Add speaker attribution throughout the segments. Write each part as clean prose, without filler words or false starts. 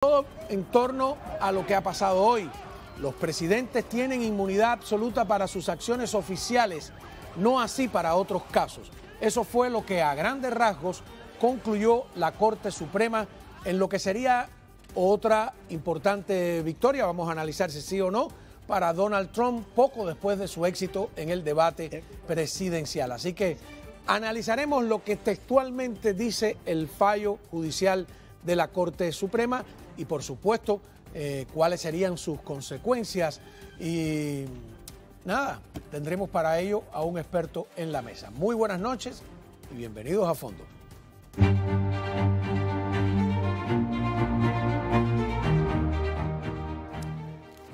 Speaker 1: Todo en torno a lo que ha pasado hoy. Los presidentes tienen inmunidad absoluta para sus acciones oficiales, no así para otros casos. Eso fue lo que a grandes rasgos concluyó la Corte Suprema en lo que sería otra importante victoria, vamos a analizar si sí o no, para Donald Trump poco después de su éxito en el debate presidencial. Así que analizaremos lo que textualmente dice el fallo judicial de la Corte Suprema y por supuesto cuáles serían sus consecuencias y nada, tendremos para ello a un experto en la mesa. Muy buenas noches y bienvenidos a Fondo.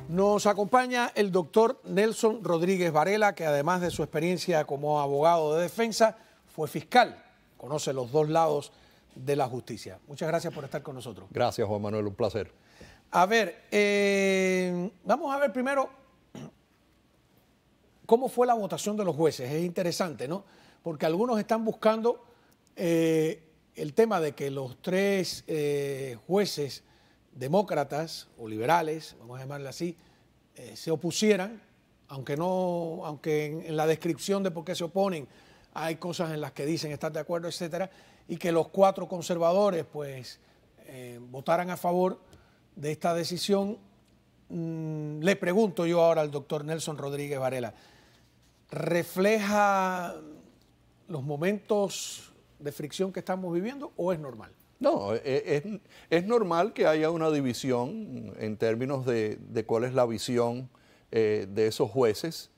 Speaker 1: Nos acompaña el doctor Nelson Rodríguez Varela, que además de su experiencia como abogado de defensa, fue fiscal, conoce los dos lados de la justicia. Muchas gracias por estar con nosotros.
Speaker 2: Gracias, Juan Manuel, un placer.
Speaker 1: A ver, vamos a ver primero cómo fue la votación de los jueces. Es interesante, ¿no? Porque algunos están buscando el tema de que los tres jueces demócratas o liberales, vamos a llamarle así, se opusieran, aunque en la descripción de por qué se oponen hay cosas en las que dicen estar de acuerdo, etcétera, y que los cuatro conservadores pues votaran a favor de esta decisión. Le pregunto yo ahora al doctor Nelson Rodríguez Varela, ¿refleja los momentos de fricción que estamos viviendo o es normal?
Speaker 2: No, es normal que haya una división en términos de cuál es la visión de esos jueces.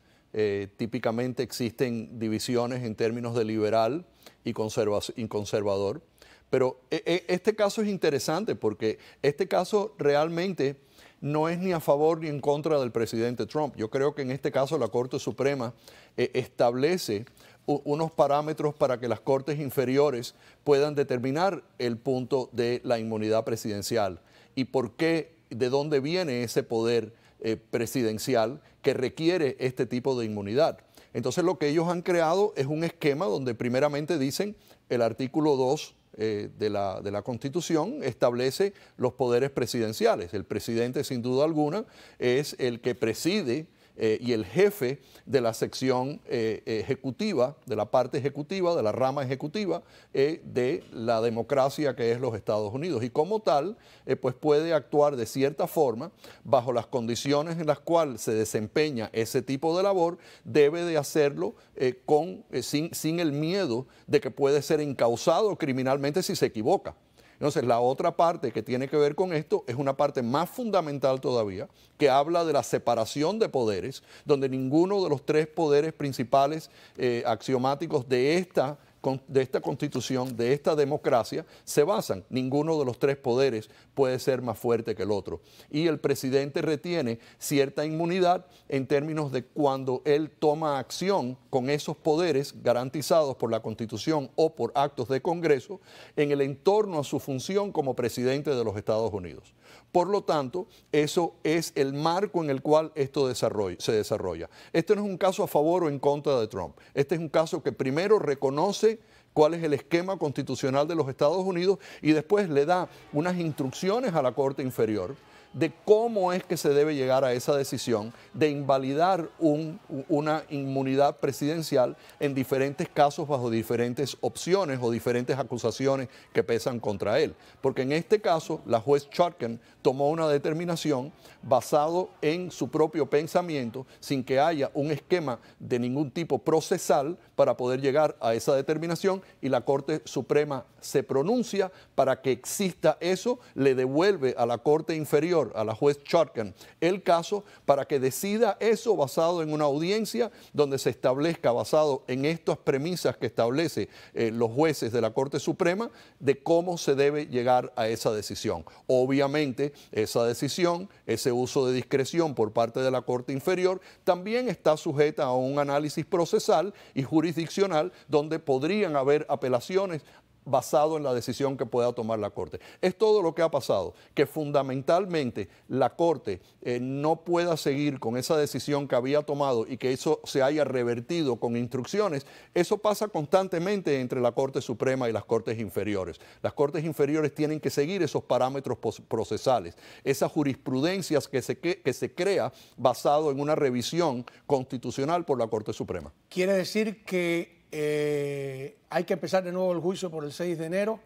Speaker 2: Típicamente existen divisiones en términos de liberal y conservador. Pero este caso es interesante porque este caso realmente no es ni a favor ni en contra del presidente Trump. Yo creo que en este caso la Corte Suprema establece unos parámetros para que las cortes inferiores puedan determinar el punto de la inmunidad presidencial y por qué, de dónde viene ese poder presidencial que requiere este tipo de inmunidad. Entonces lo que ellos han creado es un esquema donde primeramente dicen el artículo 2 de la Constitución establece los poderes presidenciales. El presidente, sin duda alguna, es el que preside y el jefe de la sección ejecutiva, de la parte ejecutiva, de la rama ejecutiva de la democracia que es los Estados Unidos. Y como tal, pues puede actuar de cierta forma, bajo las condiciones en las cuales se desempeña ese tipo de labor, debe de hacerlo sin el miedo de que puede ser encausado criminalmente si se equivoca. Entonces, la otra parte que tiene que ver con esto es una parte más fundamental todavía, que habla de la separación de poderes, donde ninguno de los tres poderes principales axiomáticos de esta Constitución, de esta democracia, se basan. Ninguno de los tres poderes puede ser más fuerte que el otro. Y el presidente retiene cierta inmunidad en términos de cuando él toma acción con esos poderes garantizados por la Constitución o por actos de Congreso en el entorno a su función como presidente de los Estados Unidos. Por lo tanto, eso es el marco en el cual esto se desarrolla. Este no es un caso a favor o en contra de Trump. Este es un caso que primero reconoce cuál es el esquema constitucional de los Estados Unidos y después le da unas instrucciones a la Corte Inferior de cómo es que se debe llegar a esa decisión de invalidar una inmunidad presidencial en diferentes casos bajo diferentes opciones o diferentes acusaciones que pesan contra él. Porque en este caso la juez Chutkan tomó una determinación basado en su propio pensamiento sin que haya un esquema de ningún tipo procesal para poder llegar a esa determinación y la Corte Suprema se pronuncia para que exista eso, le devuelve a la Corte Inferior, a la juez Chutkan, el caso para que decida eso basado en una audiencia donde se establezca, basado en estas premisas que establece los jueces de la Corte Suprema, de cómo se debe llegar a esa decisión. Obviamente, esa decisión, ese uso de discreción por parte de la Corte Inferior, también está sujeta a un análisis procesal y jurisdiccional donde podrían haber apelaciones basado en la decisión que pueda tomar la Corte. Es todo lo que ha pasado, que fundamentalmente la Corte no pueda seguir con esa decisión que había tomado y que eso se haya revertido con instrucciones. Eso pasa constantemente entre la Corte Suprema y las Cortes inferiores. Las Cortes inferiores tienen que seguir esos parámetros procesales, esas jurisprudencias que se crea basado en una revisión constitucional por la Corte Suprema.
Speaker 1: Quiere decir que hay que empezar de nuevo el juicio por el 6 de enero.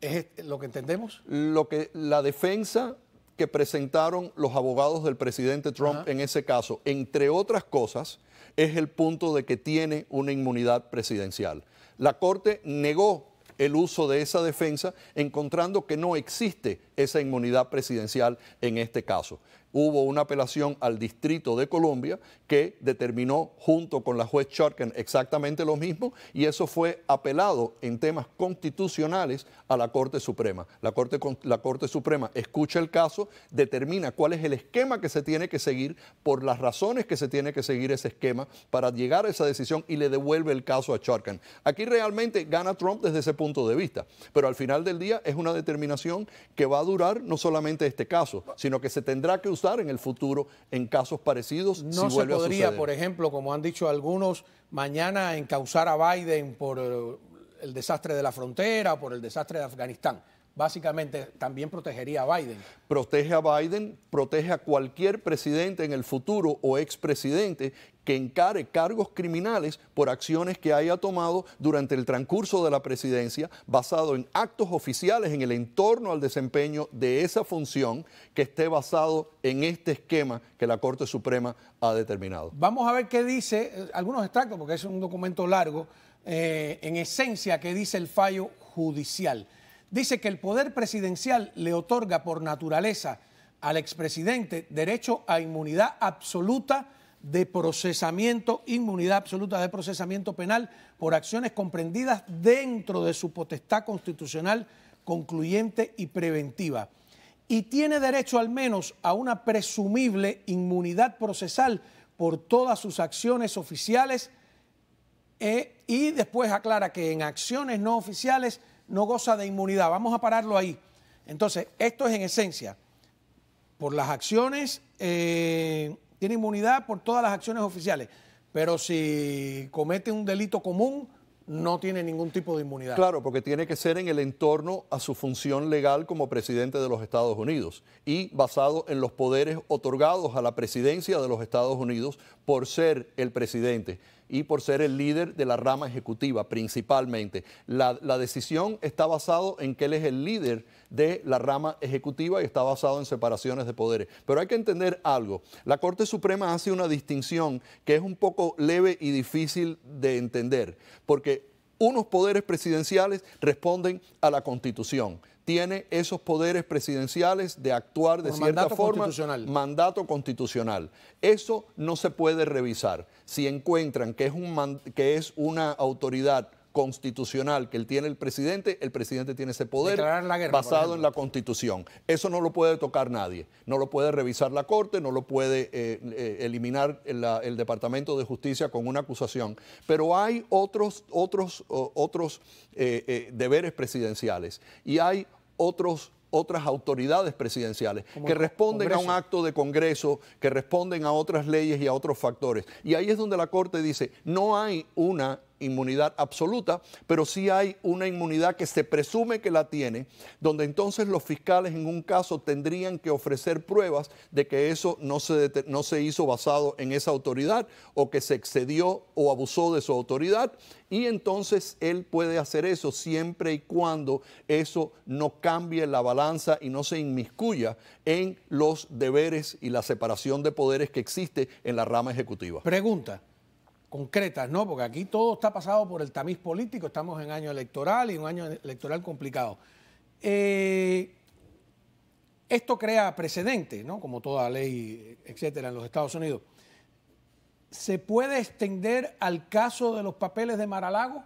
Speaker 1: ¿Es lo que entendemos?
Speaker 2: La defensa que presentaron los abogados del presidente Trump en ese caso, entre otras cosas, es el punto de que tiene una inmunidad presidencial. La Corte negó el uso de esa defensa, encontrando que no existe esa inmunidad presidencial en este caso. Hubo una apelación al Distrito de Columbia que determinó junto con la juez Chutkan exactamente lo mismo, y eso fue apelado en temas constitucionales a la Corte Suprema. La Corte Suprema escucha el caso, determina cuál es el esquema que se tiene que seguir, por las razones que se tiene que seguir ese esquema para llegar a esa decisión, y le devuelve el caso a Chutkan. Aquí realmente gana Trump desde ese punto de vista, pero al final del día es una determinación que va a durar no solamente este caso, sino que se tendrá que usar en el futuro en casos parecidos.
Speaker 1: No se podría, por ejemplo, como han dicho algunos, mañana encausar a Biden por el desastre de la frontera o por el desastre de Afganistán. Básicamente también protegería a Biden.
Speaker 2: Protege a Biden, protege a cualquier presidente en el futuro o expresidente que encare cargos criminales por acciones que haya tomado durante el transcurso de la presidencia, basado en actos oficiales en el entorno al desempeño de esa función, que esté basado en este esquema que la Corte Suprema ha determinado.
Speaker 1: Vamos a ver qué dice, algunos extractos, porque es un documento largo, en esencia, qué dice el fallo judicial. Dice que el poder presidencial le otorga por naturaleza al expresidente derecho a inmunidad absoluta de procesamiento, inmunidad absoluta de procesamiento penal por acciones comprendidas dentro de su potestad constitucional concluyente y preventiva. Y tiene derecho al menos a una presumible inmunidad procesal por todas sus acciones oficiales, y después aclara que en acciones no oficiales no goza de inmunidad. Vamos a pararlo ahí. Entonces, esto es en esencia, por las acciones, tiene inmunidad por todas las acciones oficiales, pero si comete un delito común, no tiene ningún tipo de inmunidad.
Speaker 2: Claro, porque tiene que ser en el entorno a su función legal como presidente de los Estados Unidos y basado en los poderes otorgados a la presidencia de los Estados Unidos por ser el presidente y por ser el líder de la rama ejecutiva principalmente. La decisión está basada en que él es el líder de la rama ejecutiva y está basado en separaciones de poderes. Pero hay que entender algo. La Corte Suprema hace una distinción que es un poco leve y difícil de entender, porque unos poderes presidenciales responden a la Constitución. Tiene esos poderes presidenciales de actuar de cierta forma, mandato constitucional. Eso no se puede revisar. Si encuentran que es una autoridad constitucional que él tiene el presidente tiene ese poder basado en la Constitución. Eso no lo puede tocar nadie. No lo puede revisar la Corte, no lo puede eliminar el Departamento de Justicia con una acusación. Pero hay otros deberes presidenciales y hay otras autoridades presidenciales que responden a un acto de Congreso, que responden a otras leyes y a otros factores. Y ahí es donde la Corte dice, no hay una inmunidad absoluta, pero sí hay una inmunidad que se presume que la tiene, donde entonces los fiscales en un caso tendrían que ofrecer pruebas de que eso no se hizo basado en esa autoridad o que se excedió o abusó de su autoridad, y entonces él puede hacer eso siempre y cuando eso no cambie la balanza y no se inmiscuya en los deberes y la separación de poderes que existe en la rama ejecutiva.
Speaker 1: Pregunta concretas, ¿no? Porque aquí todo está pasado por el tamiz político, estamos en año electoral y un año electoral complicado. Esto crea precedentes, ¿no? Como toda ley, etcétera, en los Estados Unidos. ¿Se puede extender al caso de los papeles de Mar-a-Lago?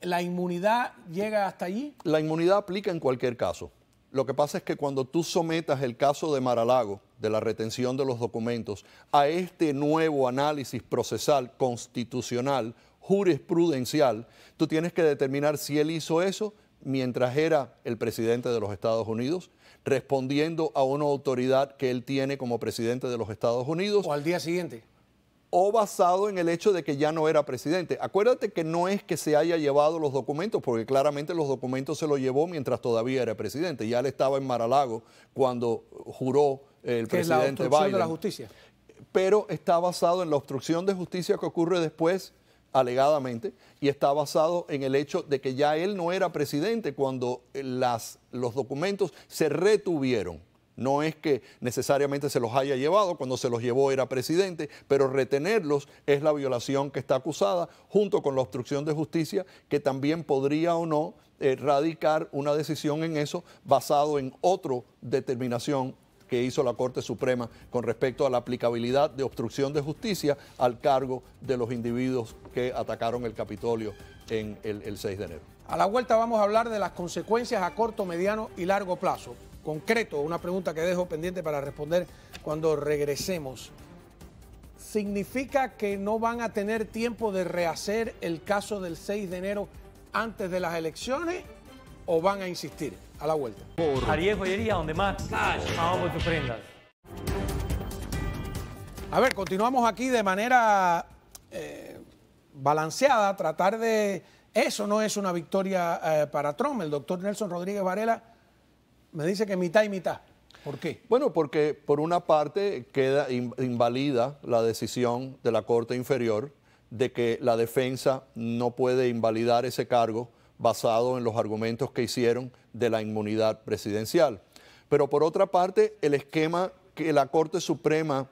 Speaker 1: ¿La inmunidad llega hasta allí?
Speaker 2: La inmunidad aplica en cualquier caso. Lo que pasa es que cuando tú sometas el caso de Mar-a-Lago, de la retención de los documentos, a este nuevo análisis procesal constitucional, jurisprudencial, tú tienes que determinar si él hizo eso mientras era el presidente de los Estados Unidos, respondiendo a una autoridad que él tiene como presidente de los Estados Unidos.
Speaker 1: O al día siguiente.
Speaker 2: O basado en el hecho de que ya no era presidente. Acuérdate que no es que se haya llevado los documentos, porque claramente los documentos se los llevó mientras todavía era presidente. Ya él estaba en Mar-a-Lago cuando juró el presidente Biden.
Speaker 1: Que es la obstrucción de la justicia.
Speaker 2: Pero está basado en la obstrucción de justicia que ocurre después, alegadamente, y está basado en el hecho de que ya él no era presidente cuando los documentos se retuvieron. No es que necesariamente se los haya llevado, cuando se los llevó era presidente, pero retenerlos es la violación que está acusada, junto con la obstrucción de justicia, que también podría o no radicar una decisión en eso basado en otra determinación que hizo la Corte Suprema con respecto a la aplicabilidad de obstrucción de justicia al cargo de los individuos que atacaron el Capitolio en el 6 de enero.
Speaker 1: A la vuelta vamos a hablar de las consecuencias a corto, mediano y largo plazo. Concreto, una pregunta que dejo pendiente para responder cuando regresemos. ¿Significa que no van a tener tiempo de rehacer el caso del 6 de enero antes de las elecciones o van a insistir? A la vuelta.
Speaker 3: Ariel Joyería, donde más cash, vamos por tus prendas.
Speaker 1: A ver, continuamos aquí de manera balanceada, tratar de... Eso no es una victoria para Trump. El doctor Nelson Rodríguez Varela me dice que mitad y mitad. ¿Por qué?
Speaker 2: Bueno, porque por una parte queda invalida la decisión de la Corte Inferior de que la defensa no puede invalidar ese cargo basado en los argumentos que hicieron de la inmunidad presidencial. Pero por otra parte, el esquema que la Corte Suprema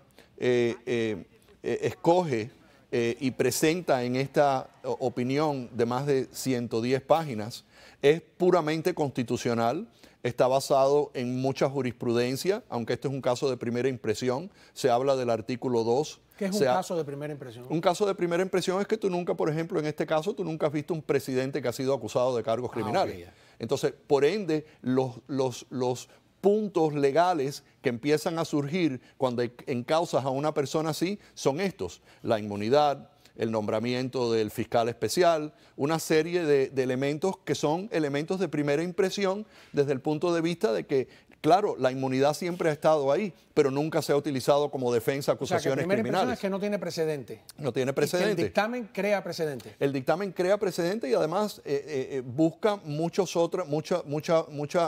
Speaker 2: escoge y presenta en esta opinión de más de 110 páginas es puramente constitucional. Está basado en mucha jurisprudencia, aunque este es un caso de primera impresión. Se habla del artículo 2.
Speaker 1: ¿Qué es un caso de primera impresión?
Speaker 2: Un caso de primera impresión es que tú nunca, por ejemplo, en este caso, tú nunca has visto un presidente que ha sido acusado de cargos criminales. Okay. Entonces, por ende, los puntos legales que empiezan a surgir cuando encausas a una persona así son estos: la inmunidad, el nombramiento del fiscal especial, una serie de elementos que son elementos de primera impresión desde el punto de vista de que, claro, la inmunidad siempre ha estado ahí, pero nunca se ha utilizado como defensa a acusaciones criminales. La primera impresión es
Speaker 1: que no tiene precedente.
Speaker 2: No tiene precedente.
Speaker 1: Y que el dictamen crea precedente.
Speaker 2: El dictamen crea precedente y además busca mucha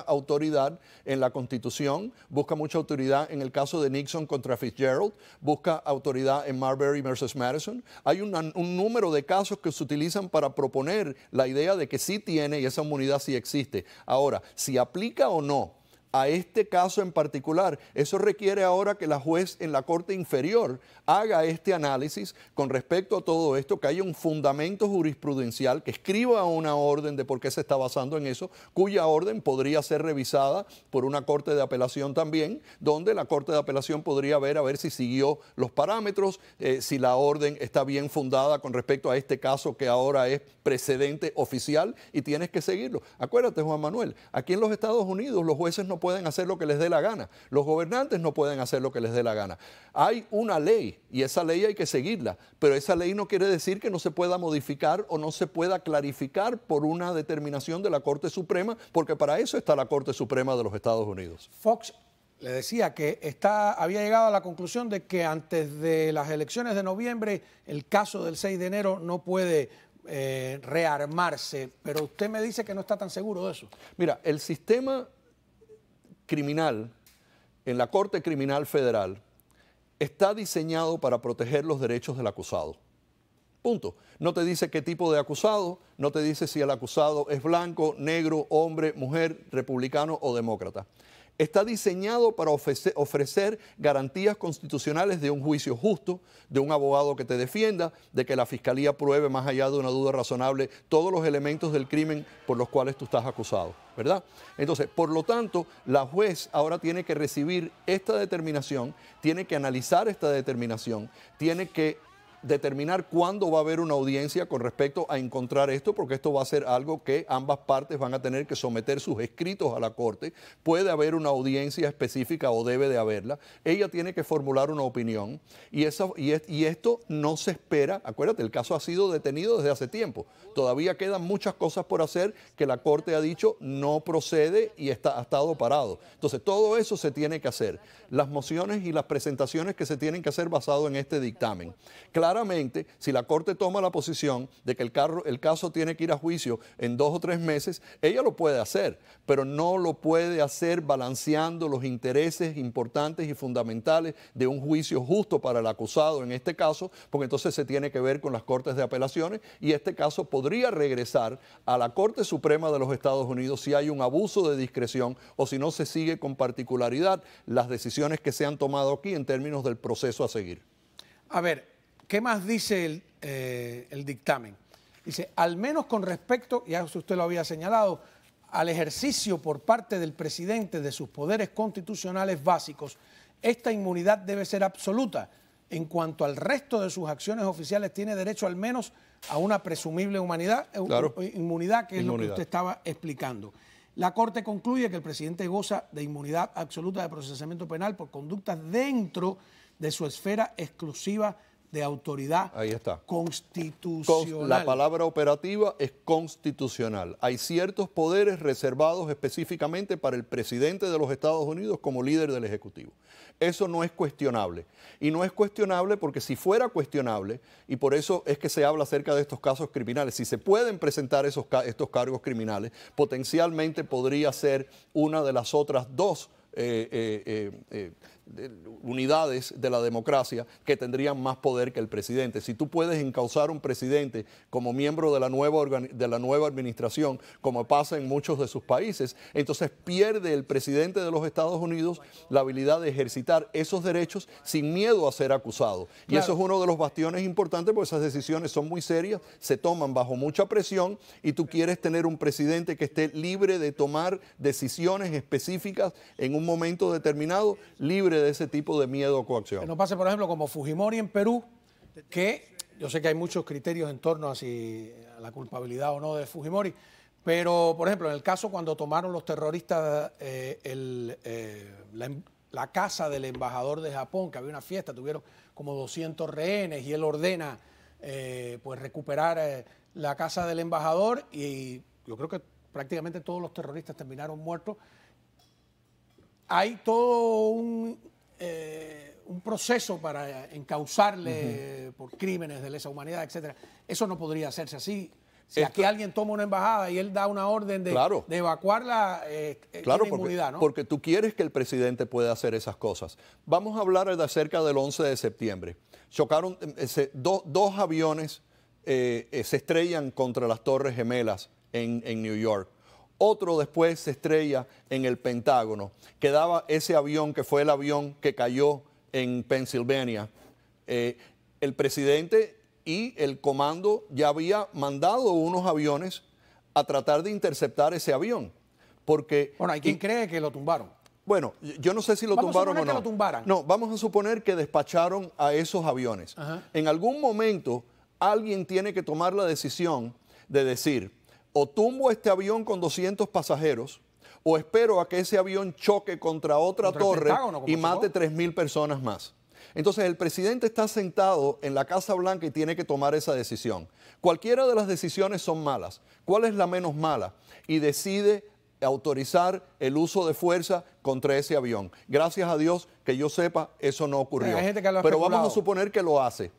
Speaker 2: autoridad en la Constitución, busca mucha autoridad en el caso de Nixon contra Fitzgerald, busca autoridad en Marbury versus Madison. Hay un número de casos que se utilizan para proponer la idea de que sí tiene y esa inmunidad sí existe. Ahora, si aplica o no a este caso en particular, eso requiere ahora que la juez en la Corte Inferior haga este análisis con respecto a todo esto, que haya un fundamento jurisprudencial, que escriba una orden de por qué se está basando en eso, cuya orden podría ser revisada por una Corte de Apelación también, donde la Corte de Apelación podría ver a ver si siguió los parámetros, si la orden está bien fundada con respecto a este caso que ahora es precedente oficial y tienes que seguirlo. Acuérdate, Juan Manuel, aquí en los Estados Unidos los jueces no pueden hacer lo que les dé la gana, los gobernantes no pueden hacer lo que les dé la gana. Hay una ley y esa ley hay que seguirla, pero esa ley no quiere decir que no se pueda modificar o no se pueda clarificar por una determinación de la Corte Suprema, porque para eso está la Corte Suprema de los Estados Unidos.
Speaker 1: Fox le decía que había llegado a la conclusión de que antes de las elecciones de noviembre el caso del 6 de enero no puede rearmarse, pero usted me dice que no está tan seguro de eso.
Speaker 2: Mira, el sistema criminal en la Corte Criminal Federal está diseñado para proteger los derechos del acusado. Punto. No te dice qué tipo de acusado, no te dice si el acusado es blanco, negro, hombre, mujer, republicano o demócrata. Está diseñado para ofrecer garantías constitucionales de un juicio justo, de un abogado que te defienda, de que la fiscalía pruebe más allá de una duda razonable todos los elementos del crimen por los cuales tú estás acusado, ¿verdad? Entonces, por lo tanto, la juez ahora tiene que recibir esta determinación, tiene que analizar esta determinación, tiene que determinar cuándo va a haber una audiencia con respecto a encontrar esto, porque esto va a ser algo que ambas partes van a tener que someter sus escritos a la Corte. Puede haber una audiencia específica o debe de haberla. Ella tiene que formular una opinión y esto no se espera. Acuérdate, el caso ha sido detenido desde hace tiempo. Todavía quedan muchas cosas por hacer que la Corte ha dicho no procede y ha estado parado. Entonces, todo eso se tiene que hacer. Las mociones y las presentaciones que se tienen que hacer basado en este dictamen. Claramente, si la Corte toma la posición de que el caso tiene que ir a juicio en 2 o 3 meses, ella lo puede hacer, pero no lo puede hacer balanceando los intereses importantes y fundamentales de un juicio justo para el acusado en este caso, porque entonces se tiene que ver con las Cortes de Apelaciones y este caso podría regresar a la Corte Suprema de los Estados Unidos si hay un abuso de discreción o si no se sigue con particularidad las decisiones que se han tomado aquí en términos del proceso a seguir.
Speaker 1: A ver, ¿qué más dice el dictamen? Dice, al menos con respecto, ya usted lo había señalado, al ejercicio por parte del presidente de sus poderes constitucionales básicos, esta inmunidad debe ser absoluta. En cuanto al resto de sus acciones oficiales, tiene derecho al menos a una presumible inmunidad, que es lo que usted estaba explicando. La Corte concluye que el presidente goza de inmunidad absoluta de procesamiento penal por conductas dentro de su esfera exclusiva de autoridad constitucional.
Speaker 2: La palabra operativa es constitucional. Hay ciertos poderes reservados específicamente para el presidente de los Estados Unidos como líder del Ejecutivo. Eso no es cuestionable. Y no es cuestionable porque si fuera cuestionable, y por eso es que se habla acerca de estos casos criminales, si se pueden presentar estos cargos criminales, potencialmente podría ser una de las otras dos unidades de la democracia que tendrían más poder que el presidente. Si tú puedes encausar un presidente como miembro de la nueva administración, como pasa en muchos de sus países, entonces pierde el presidente de los Estados Unidos la habilidad de ejercitar esos derechos sin miedo a ser acusado. Claro. Y eso es uno de los bastiones importantes porque esas decisiones son muy serias, se toman bajo mucha presión y tú quieres tener un presidente que esté libre de tomar decisiones específicas en un momento determinado, libre de ese tipo de miedo o coacción.
Speaker 1: Que no pase, por ejemplo, como Fujimori en Perú, que yo sé que hay muchos criterios en torno a la culpabilidad o no de Fujimori, pero, por ejemplo, en el caso cuando tomaron los terroristas la casa del embajador de Japón, que había una fiesta, tuvieron como 200 rehenes y él ordena pues recuperar la casa del embajador y yo creo que prácticamente todos los terroristas terminaron muertos. Hay todo un proceso para encausarle por crímenes de lesa humanidad, etcétera. Eso no podría hacerse así. Si aquí alguien toma una embajada y él da una orden de evacuarla, tiene inmunidad, ¿no?
Speaker 2: Porque tú quieres que el presidente pueda hacer esas cosas. Vamos a hablar acerca del 11 de septiembre. Chocaron dos aviones, se estrellan contra las Torres Gemelas en New York. Otro después se estrella en el Pentágono. Quedaba ese avión que fue el avión que cayó en Pensilvania. El presidente y el comando ya había mandado unos aviones a tratar de interceptar ese avión. Porque,
Speaker 1: bueno, hay quien cree que lo tumbaron.
Speaker 2: Bueno, yo no sé si lo tumbaron o no.
Speaker 1: Que lo tumbaran.
Speaker 2: No, vamos a suponer que despacharon a esos aviones. En algún momento alguien tiene que tomar la decisión de decir, o tumbo este avión con 200 pasajeros, o espero a que ese avión choque contra otra torre y mate 3.000 personas más. Entonces el presidente está sentado en la Casa Blanca y tiene que tomar esa decisión. Cualquiera de las decisiones son malas. ¿Cuál es la menos mala? Y decide autorizar el uso de fuerza contra ese avión. Gracias a Dios, que yo sepa, eso no ocurrió.
Speaker 1: Hay gente que lo ha
Speaker 2: Pero
Speaker 1: especulado.
Speaker 2: vamos a suponer que lo hace.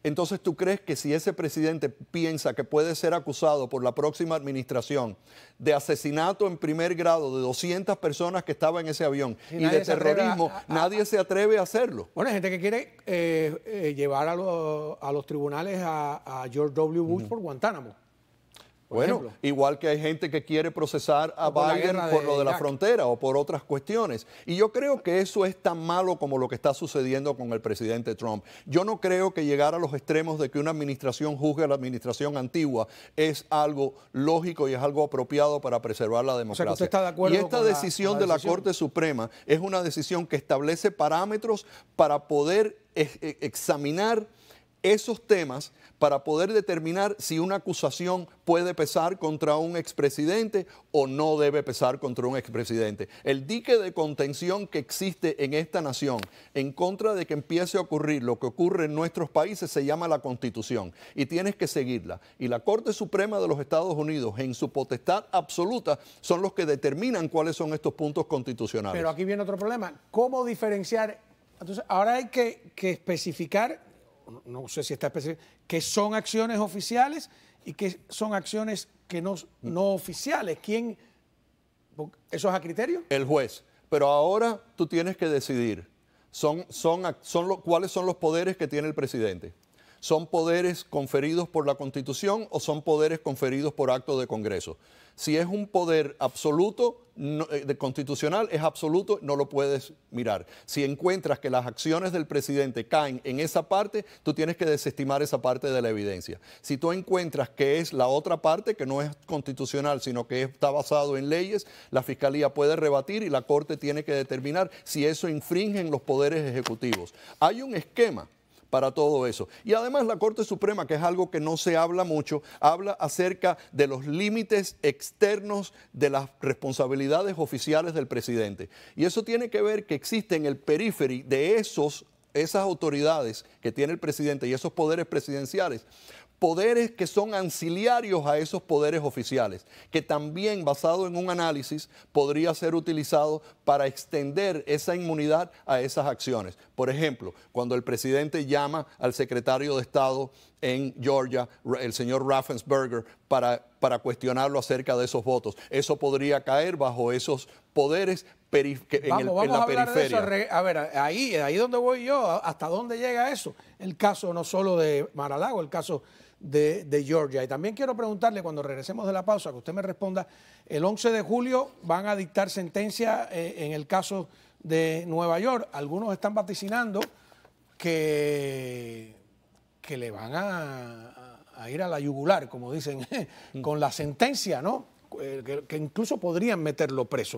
Speaker 2: Entonces, ¿tú crees que si ese presidente piensa que puede ser acusado por la próxima administración de asesinato en primer grado de 200 personas que estaban en ese avión y de terrorismo, nadie se atreve a hacerlo?
Speaker 1: Bueno, hay gente que quiere llevar a los tribunales a George W. Bush por Guantánamo.
Speaker 2: Bueno, igual que hay gente que quiere procesar a Biden por lo de la frontera o por otras cuestiones. Y yo creo que eso es tan malo como lo que está sucediendo con el presidente Trump. Yo no creo que llegar a los extremos de que una administración juzgue a la administración antigua es algo lógico y es algo apropiado para preservar la democracia.
Speaker 1: O sea, que usted está de acuerdo
Speaker 2: y esta decisión de la Corte Suprema es una decisión que establece parámetros para poder examinar esos temas para poder determinar si una acusación puede pesar contra un expresidente o no debe pesar contra un expresidente. El dique de contención que existe en esta nación en contra de que empiece a ocurrir lo que ocurre en nuestros países se llama la Constitución y tienes que seguirla. Y la Corte Suprema de los Estados Unidos, en su potestad absoluta, son los que determinan cuáles son estos puntos constitucionales.
Speaker 1: Pero aquí viene otro problema. ¿Cómo diferenciar? Entonces, ahora hay que especificar, no sé si está especificado, qué son acciones oficiales y qué son acciones que no oficiales. ¿Quién? ¿Eso es a criterio?
Speaker 2: El juez. Pero ahora tú tienes que decidir cuáles son los poderes que tiene el presidente. ¿Son poderes conferidos por la Constitución o son poderes conferidos por acto de Congreso? Si es un poder absoluto, constitucional, es absoluto, no lo puedes mirar. Si encuentras que las acciones del presidente caen en esa parte, tú tienes que desestimar esa parte de la evidencia. Si tú encuentras que es la otra parte, que no es constitucional, sino que está basado en leyes, la Fiscalía puede rebatir y la Corte tiene que determinar si eso infringe en los poderes ejecutivos. Hay un esquema para todo eso. Y además la Corte Suprema, que es algo que no se habla mucho, habla acerca de los límites externos de las responsabilidades oficiales del presidente. Y eso tiene que ver que existe en el períferi de esas autoridades que tiene el presidente y esos poderes presidenciales, poderes que son ancillarios a esos poderes oficiales, que también, basado en un análisis, podría ser utilizado para extender esa inmunidad a esas acciones. Por ejemplo, cuando el presidente llama al secretario de Estado en Georgia, el señor Raffensperger, para cuestionarlo acerca de esos votos. Eso podría caer bajo esos poderes en la periferia.
Speaker 1: De eso. A ver, ahí donde voy yo, ¿hasta dónde llega eso? El caso no solo de Mar-a-Lago, el caso de Georgia. Y también quiero preguntarle, cuando regresemos de la pausa, que usted me responda, el 11 de julio van a dictar sentencia en el caso de Nueva York. Algunos están vaticinando que le van a ir a la yugular, como dicen, con la sentencia, ¿no? Que incluso podrían meterlo preso.